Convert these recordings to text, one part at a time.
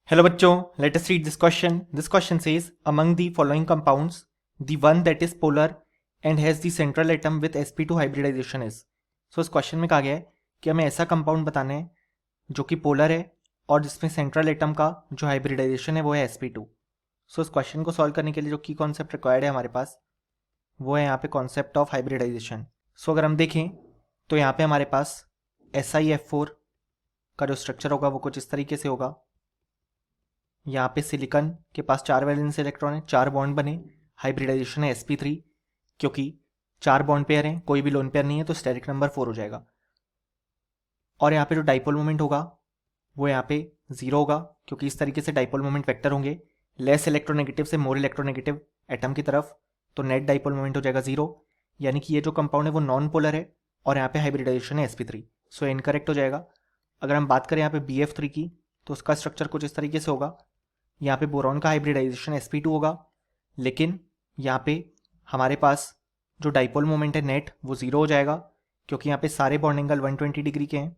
Hello bachcho, let us read this question. This question says, among the following compounds, the one that is polar and has the central atom with sp2 hybridization is. So इस question में कहा गया है कि हमें ऐसा compound बताना है जो कि पोलर है और जिसमें सेंट्रल एटम का जो हाइब्रिडाइजेशन है वो है sp2. सो इस क्वेश्चन को सॉल्व करने के लिए जो की कॉन्सेप्ट रिक्वायर्ड है हमारे पास वो है यहाँ पे कॉन्सेप्ट ऑफ हाइब्रिडाइजेशन. सो अगर हम देखें तो यहाँ पे हमारे पास SiF4 का जो स्ट्रक्चर होगा वो कुछ इस तरीके से होगा. यहाँ पे सिलिकॉन के पास 4 वैलेंस इलेक्ट्रॉन है, 4 बॉन्ड बने, हाइब्रिडाइजेशन है sp3, क्योंकि 4 बॉन्ड पेयर हैं, कोई भी लोन पेयर नहीं है तो स्टेरिक नंबर 4 हो जाएगा. और यहाँ पे जो डाइपोल मोमेंट होगा वो यहाँ पे 0 होगा, क्योंकि इस तरीके से डाइपोल मोमेंट वेक्टर होंगे लेस इलेक्ट्रोनेगेटिव से मोर इलेक्ट्रोनेगेटिव एटम की तरफ, तो नेट डाइपोल मोमेंट हो जाएगा 0. यानी कि ये जो कंपाउंड है वो नॉन पोलर है और यहाँ पे हाइब्रिडाइजेशन है sp3, सो इनकरेक्ट हो जाएगा. अगर हम बात करें यहाँ पे BF3 की तो उसका स्ट्रक्चर कुछ इस तरीके से होगा. यहाँ पे बोरॉन का हाइब्रिडाइजेशन sp2 होगा, लेकिन यहाँ पे हमारे पास जो डाइपोल मोमेंट है नेट वो 0 हो जाएगा, क्योंकि यहाँ पे सारे बॉन्ड एंगल 120 डिग्री के हैं,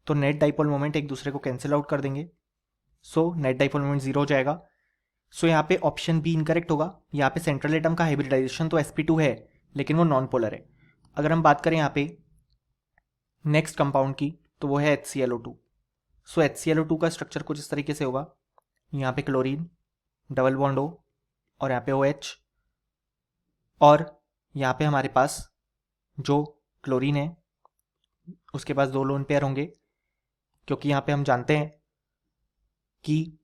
तो नेट डाइपोल मोमेंट एक दूसरे को कैंसिल आउट कर देंगे. सो नेट डाइपोल मोमेंट 0 हो जाएगा. सो यहाँ पे ऑप्शन बी इनकरेक्ट होगा. यहाँ पे सेंट्रल एटम का हाइब्रिडाइजेशन तो sp2 है लेकिन वो नॉन पोलर है. अगर हम बात करें यहाँ पे नेक्स्ट कंपाउंड की तो वो है HClO2. सो HClO2 का स्ट्रक्चर कुछ इस तरीके से होगा. यहाँ पे क्लोरीन, डबल बॉन्ड O और यहाँ पे OH, और यहाँ पे हमारे पास जो क्लोरीन है उसके पास 2 लोन पेयर होंगे, क्योंकि यहाँ पे हम जानते हैं कि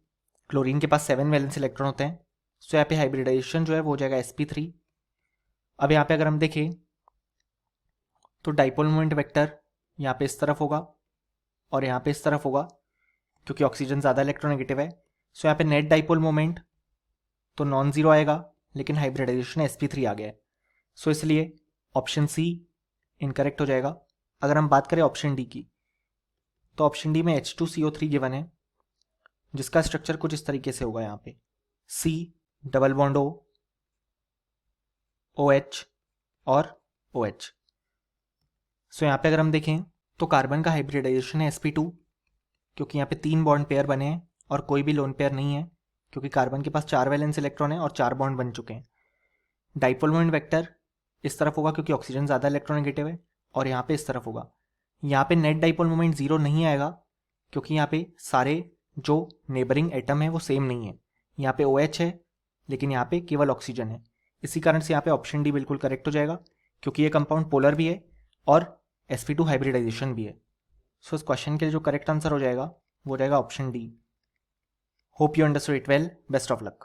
क्लोरीन के पास 7 वैलेंस इलेक्ट्रॉन होते हैं. सो यहाँ पे हाइब्रिडाइजेशन जो है वो हो जाएगा sp3. अब यहाँ पे अगर हम देखें तो डाइपोल मोमेंट वेक्टर यहाँ पे इस तरफ होगा और यहाँ पे इस तरफ होगा, क्योंकि ऑक्सीजन ज़्यादा इलेक्ट्रोनेगेटिव है. सो यहाँ पे नेट डाइपोल मोमेंट तो नॉन जीरो आएगा, लेकिन हाइब्रिडाइजेशन sp3 आ गया है. सो इसलिए ऑप्शन सी इनकरेक्ट हो जाएगा. अगर हम बात करें ऑप्शन डी की तो ऑप्शन डी में H2CO3 गिवन है, जिसका स्ट्रक्चर कुछ इस तरीके से होगा. यहाँ पे C double bond O, OH और OH. सो यहाँ पे अगर हम देखें तो कार्बन का हाइब्रिडाइजेशन है sp2, क्योंकि यहाँ पे 3 बॉन्ड पेयर बने हैं और कोई भी लोन पेयर नहीं है, क्योंकि कार्बन के पास 4 वैलेंस इलेक्ट्रॉन है और 4 बॉन्ड बन चुके हैं. डाइपोल मोमेंट वेक्टर इस तरफ होगा क्योंकि ऑक्सीजन ज़्यादा इलेक्ट्रोनेगेटिव है, और यहाँ पे इस तरफ होगा. यहाँ पे नेट डाइपोल मोमेंट 0 नहीं आएगा, क्योंकि यहाँ पे सारे जो नेबरिंग एटम है वो सेम नहीं है. यहाँ पे OH है लेकिन यहाँ पे केवल ऑक्सीजन है. इसी कारण से यहाँ पे ऑप्शन डी बिल्कुल करेक्ट हो जाएगा, क्योंकि ये कंपाउंड पोलर भी है और sp2 हाइब्रिडाइजेशन भी है. सो इस क्वेश्चन के लिए जो करेक्ट आंसर हो जाएगा वो हो जाएगा option D. Hope you understood it well. Best of luck.